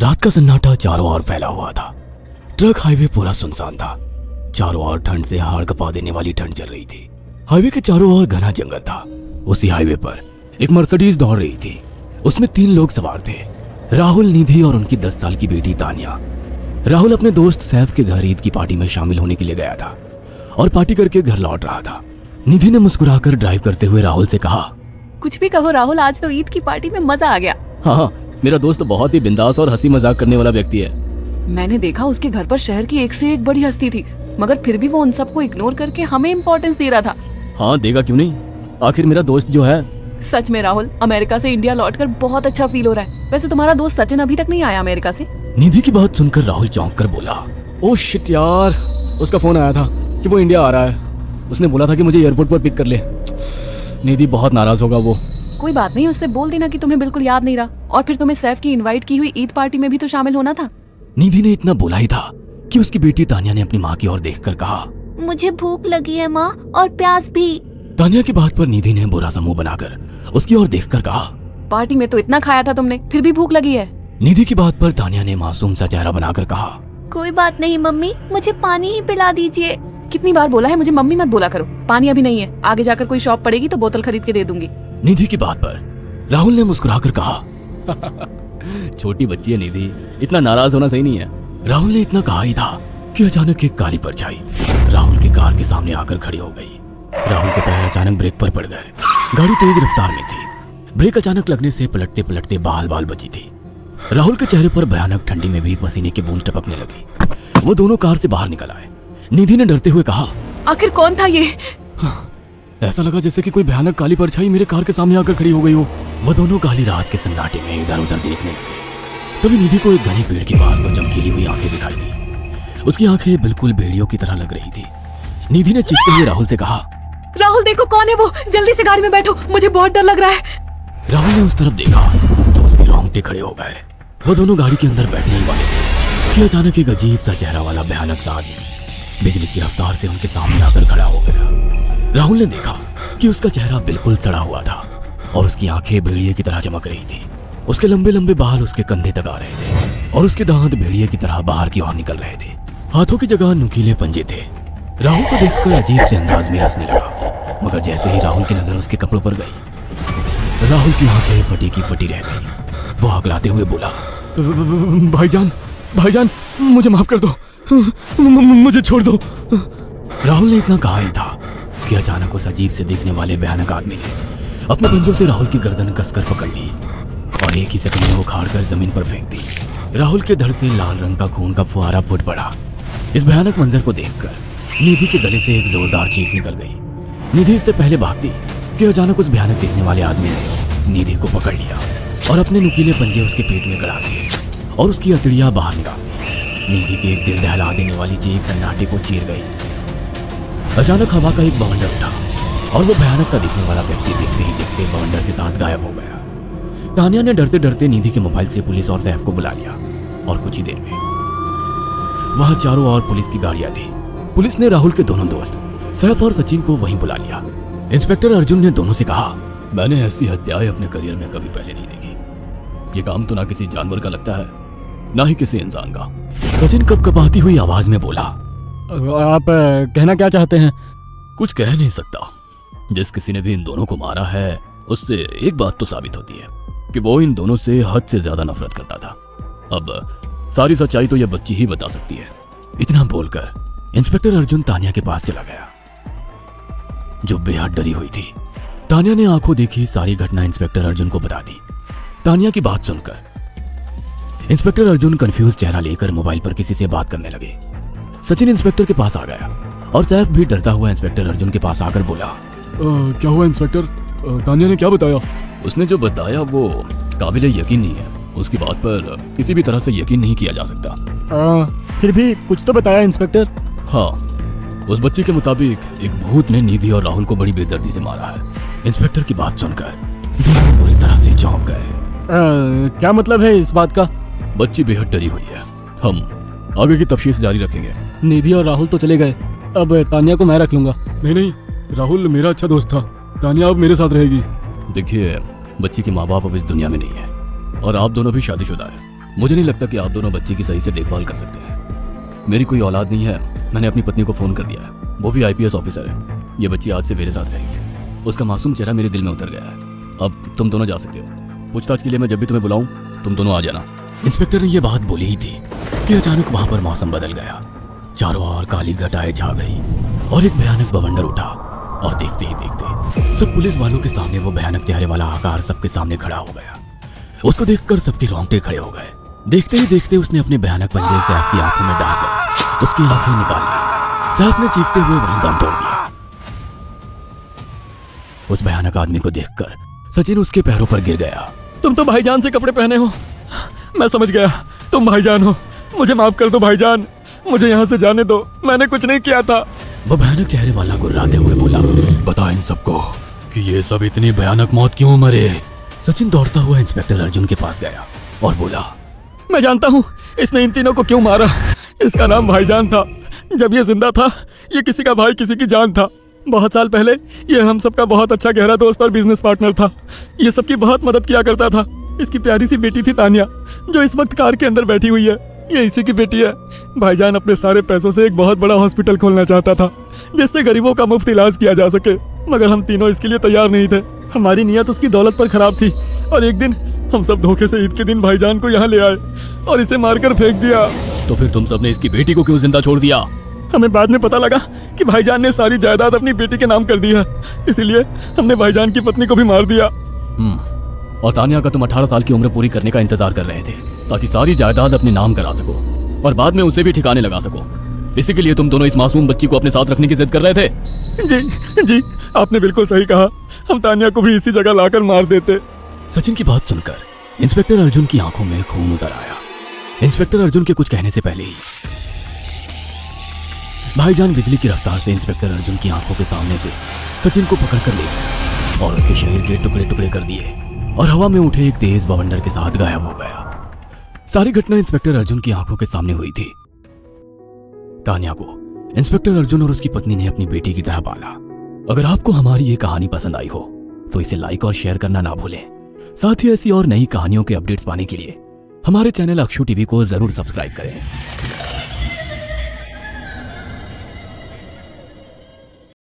रात का सन्नाटा चारों ओर फैला हुआ था। ट्रक हाईवे पूरा सुनसान था। चारों ओर ठंड से हाड़ कपा देने वाली ठंड चल रही थी। हाईवे के चारों ओर घना जंगल था। उसी हाईवे पर एक मर्सिडीज दौड़ रही थी। उसमें 3 लोग सवार थे, राहुल, निधि और उनकी 10 साल की बेटी तानिया। राहुल अपने दोस्त सैफ के घर ईद की पार्टी में शामिल होने के लिए गया था और पार्टी करके घर लौट रहा था। निधि ने मुस्कुराकर ड्राइव करते हुए राहुल से कहा, कुछ भी कहो राहुल, आज तो ईद की पार्टी में मजा आ गया। हाँ, मेरा दोस्त बहुत ही बिंदास और हंसी मजाक करने वाला व्यक्ति है। मैंने देखा उसके घर पर शहर की एक से एक बड़ी हस्ती थी, मगर फिर भी वो उन सबको इग्नोर करके हमें इम्पोर्टेंस दे रहा था। हाँ, देगा क्यों नहीं, आखिर मेरा दोस्त जो है। सच में राहुल, अमेरिका से इंडिया लौटकर बहुत अच्छा फील हो रहा है। वैसे तुम्हारा दोस्त सचिन अभी तक नहीं आया अमेरिका से? निधि की बात सुनकर राहुल चौंक कर बोला, ओह शिट यार, उसका फोन आया था कि वो इंडिया आ रहा है। उसने बोला था कि मुझे एयरपोर्ट पर पिक कर ले। निधि बहुत नाराज होगा वो। कोई बात नहीं, उससे बोल देना कि तुम्हें बिल्कुल याद नहीं रहा। और फिर तुम्हें सैफ की इनवाइट की हुई ईद पार्टी में भी तो शामिल होना था। निधि ने इतना बोला ही था कि उसकी बेटी तानिया ने अपनी माँ की ओर देखकर कहा, मुझे भूख लगी है माँ, और प्यास भी। तानिया की बात पर निधि ने बुरा सा मुंह बनाकर उसकी ओर देखकर कहा, पार्टी में तो इतना खाया था तुमने, फिर भी भूख लगी है? निधि की बात पर तानिया ने मासूम सा चेहरा बनाकर कहा, कोई बात नहीं मम्मी, मुझे पानी ही पिला दीजिए। कितनी बार बोला है मुझे मम्मी मत बोला करो। पानी अभी नहीं है, आगे जाकर कोई शॉप पड़ेगी तो बोतल खरीद के दे दूंगी। निधि की बात पर राहुल ने मुस्कुराकर कहा, छोटी बच्ची है निधि, इतना नाराज होना सही नहीं है। राहुल ने इतना कहा ही था कि अचानक एक काली परछाई राहुल की कार के सामने आकर खड़ी हो गई। राहुल के पैर अचानक ब्रेक पर पड़ गए। गाड़ी तेज रफ्तार में थी। ब्रेक अचानक लगने से पलटते पलटते बाल बाल बची थी। राहुल के चेहरे पर भयानक ठंडी में भी पसीने की बूंद टपकने लगी। वो दोनों कार से बाहर निकल आए। निधि ने डरते हुए कहा, आखिर कौन था ये? ऐसा लगा जैसे कि कोई भयानक काली परछाई मेरे कार के सामने आकर खड़ी हो गई हो। वो दोनों काली रात के सन्नाटे में इधर उधर देखने लगे। तभी निधि को एक घने पेड़ के पास तो चमकीली हुई आंखें दिखाई दी। उसकी आंखें बिल्कुल भेड़ियों की तरह लग रही थी। निधि ने चीखते हुए राहुल से कहा, राहुल देखो कौन है वो, जल्दी से गाड़ी में बैठो, मुझे बहुत डर लग रहा है। राहुल ने उस तरफ देखा तो उसके रोंगटे खड़े हो गए। वो दोनों गाड़ी के अंदर बैठने ही वाले थे कि अचानक एक अजीब सा चेहरा वाला भयानक सा आदमी बिजली की रफ्तार से उनके सामने आकर खड़ा हो गया। राहुल ने देखा कि उसका चेहरा बिल्कुल सड़ा हुआ था और उसकी आंखें भेड़िए की तरह चमक रही थी। उसके लंबे लंबे बाल उसके कंधे तक आ रहे थे और उसके दांत भेड़िए की तरह बाहर की ओर निकल रहे थे। हाथों की जगह नुकीले पंजे थे। राहुल को देखकर अजीब से अंदाज में हंसने लगा, मगर जैसे ही राहुल की नजर उसके कपड़ों पर गई, राहुल की आंखें फटी की फटी रह गई। वो हकलाते हुए बोला, भाईजान, भाईजान, मुझे माफ कर दो, मुझे छोड़ दो। राहुल ने इतना कहा ही था कि अचानक उस अजीब से दिखने वाले भयानक आदमी ने अपने पंजों से राहुल की गर्दन कसकर पकड़ ली और एक ही सेकंड में उखाड़ कर जमीन पर फेंक दी। राहुल के धड़ से लाल रंग का खून का फुहारा फूट पड़ा। इस भयानक मंजर को देखकर निधि के गले से एक जोरदार चीख निकल गई। निधि इससे पहले भागती कि अचानक उस भयानक दिखने वाले आदमी ने निधि को पकड़ लिया और अपने नुकीले पंजे उसके पेट में गड़ा दिए और उसकी अतड़ियां बाहर निकाल दी। निधि के एक दिल दहला देने वाली चीख सन्नाटे को चीर गई। अचानक हवा का एक बवंडर उठा और वो भयानक सा दिखने वाला व्यक्ति देखते ही देखते बवंडर के साथ गायब हो गया। तानिया ने डरते डरते निधि के मोबाइल से पुलिस और सैफ को बुला लिया और कुछ ही देर में वहां चारों ओर पुलिस की गाड़ियां थी। पुलिस ने राहुल के दोनों दोस्त सैफ और सचिन को वहीं बुला लिया। इंस्पेक्टर अर्जुन ने दोनों से कहा, मैंने ऐसी हत्याएं अपने करियर में कभी पहले नहीं देखी। ये काम तो ना किसी जानवर का लगता है, ना ही किसी इंसान का। सचिन कपकपाती हुई आवाज में बोला, आप कहना क्या चाहते हैं? कुछ कह नहीं सकता। जिस किसी ने भी इन दोनों को मारा है उससे एक बात तो साबित होती है कि वो इन दोनों से हद से ज्यादा नफरत करता था। अब सारी सच्चाई तो यह बच्ची ही बता सकती है। इतना बोलकर इंस्पेक्टर अर्जुन तानिया के पास चला गया जो बेहद डरी हुई थी। तानिया ने आंखों देखी सारी घटना इंस्पेक्टर अर्जुन को बता दी। तानिया की बात सुनकर इंस्पेक्टर अर्जुन कंफ्यूज चेहरा लेकर मोबाइल पर किसी से बात करने लगे। सचिन इंस्पेक्टर के पास आ गया और सैफ भी डरता हुआ इंस्पेक्टर अर्जुन के पास आकर बोला, क्या हुआ इंस्पेक्टर? तानिया ने क्या बताया? उसने जो बताया वो काबिले यकीन नहीं है। उसकी बात पर किसी भी तरह से यकीन नहीं किया जा सकता। फिर भी कुछ तो बताया इंस्पेक्टर। हाँ, उस बच्चे के मुताबिक एक भूत ने निधि और राहुल को बड़ी बेदर्दी से मारा है। इंस्पेक्टर की बात सुनकर दोनों बुरी तरह से चौंक गए। क्या मतलब है इस बात का? बच्ची बेहद डरी हुई है। हम आगे की तफ्तीश जारी रखेंगे। निधि और राहुल तो चले गए, अब तानिया को मैं रख लूंगा। नहीं, राहुल मेरा अच्छा दोस्त था। तानिया अब मेरे साथ रहेगी। देखिए, बच्ची के माँ बाप अब इस दुनिया में नहीं है और आप दोनों भी शादीशुदा है। मुझे नहीं लगता कि आप दोनों बच्चे की सही से देखभाल कर सकते हैं। मेरी कोई औलाद नहीं है, मैंने अपनी पत्नी को फ़ोन कर दिया है, वो भी IPS ऑफिसर है। ये बच्ची आज से मेरे साथ रहेगी। उसका मासूम चेहरा मेरे दिल में उतर गया है। अब तुम दोनों जा सकते हो। पूछताछ के लिए मैं जब भी तुम्हें बुलाऊं तुम दोनों आ जाना। इंस्पेक्टर ने यह बात बोली ही थी कि अचानक वहां पर मौसम बदल गया। चारों ओर काली घटाएं छा गई और एक भयानक बवंडर उठा। और देखते ही देखते सब पुलिस वालों के सामने वो भयानक चेहरे वाला आकार सबके सामने खड़ा हो गया। उसको देखकर सबके रोंगटे खड़े हो गए। देखते ही देखते उसने अपने भयानक पंजे सैफ की आंखों में डालकर उसकी आंखें निकाल ली। सैफ ने चीखते हुए वहीं दम तोड़ दिया। उस भयानक आदमी को देखकर सचिन उसके पैरों पर गिर गया। तुम तो भाईजान से कपड़े पहने हो, मैं समझ गया तुम भाईजान हो। मुझे माफ कर दो भाईजान, मुझे यहाँ से जाने दो, मैंने कुछ नहीं किया था। वो भयानक चेहरे वाला गुर्राते हुए बोला, बता इन सबको कि ये सब इतनी भयानक मौत क्यों मरे। सचिन दौड़ता हुआ इंस्पेक्टर अर्जुन के पास गया और बोला, मैं जानता हूँ इसने इन तीनों को क्यों मारा। इसका नाम भाईजान था। जब ये जिंदा था ये किसी का भाई किसी की जान था। बहुत साल पहले ये हम सबका बहुत अच्छा गहरा दोस्त और बिजनेस पार्टनर था। ये सबकी बहुत मदद किया करता था। इसकी प्यारी सी बेटी थी तानिया, जो इस वक्त कार के अंदर बैठी हुई है, ये इसी की बेटी है। भाईजान अपने सारे पैसों से एक बहुत बड़ा हॉस्पिटल खोलना चाहता था जिससे गरीबों का मुफ्त इलाज किया जा सके, मगर हम तीनों इसके लिए तैयार नहीं थे। हमारी नीयत उसकी दौलत पर खराब थी और एक दिन हम सब धोखे से ईद के दिन भाईजान को यहाँ ले आए और इसे मारकर फेंक दिया। तो फिर तुम सबने इसकी बेटी को क्यों जिंदा छोड़ दिया। हमें बाद में पता लगा कि भाईजान ने सारी जायदाद अपनी बेटी के नाम कर दी है, इसीलिए हमने भाईजान की पत्नी को भी मार दिया। और तानिया का तुम 18 साल की उम्र पूरी करने का इंतजार कर रहे थे ताकि सारी जायदाद अपने नाम करा सको और बाद में उसे भी ठिकाने लगा सको। इसी के लिए तुम दोनों इस मासूम बच्ची को अपने साथ रखने की जिद कर रहे थे। जी आपने बिल्कुल सही कहा। हम तानिया को भी इसी जगह लाकर मार देते। सचिन की बात सुनकर इंस्पेक्टर अर्जुन की आंखों में खून उतर आया। इंस्पेक्टर अर्जुन के कुछ कहने से पहले ही भाईजान बिजली की रफ्तार से इंस्पेक्टर अर्जुन की आंखों के सामने से सचिन को पकड़कर ले गया और उसके शरीर के टुकड़े टुकड़े कर दिए और हवा में उठे एक तेज बवंडर के साथ गायब हो गया। सारी घटना इंस्पेक्टर अर्जुन की आंखों के सामने हुई थी। तानिया को इंस्पेक्टर अर्जुन और उसकी पत्नी ने अपनी बेटी की तरह पाला। अगर आपको हमारी ये कहानी पसंद आई हो तो इसे लाइक और शेयर करना ना भूलें। साथ ही ऐसी और नई कहानियों के अपडेट्स पाने के लिए हमारे चैनल अक्षु टीवी को जरूर सब्सक्राइब करें।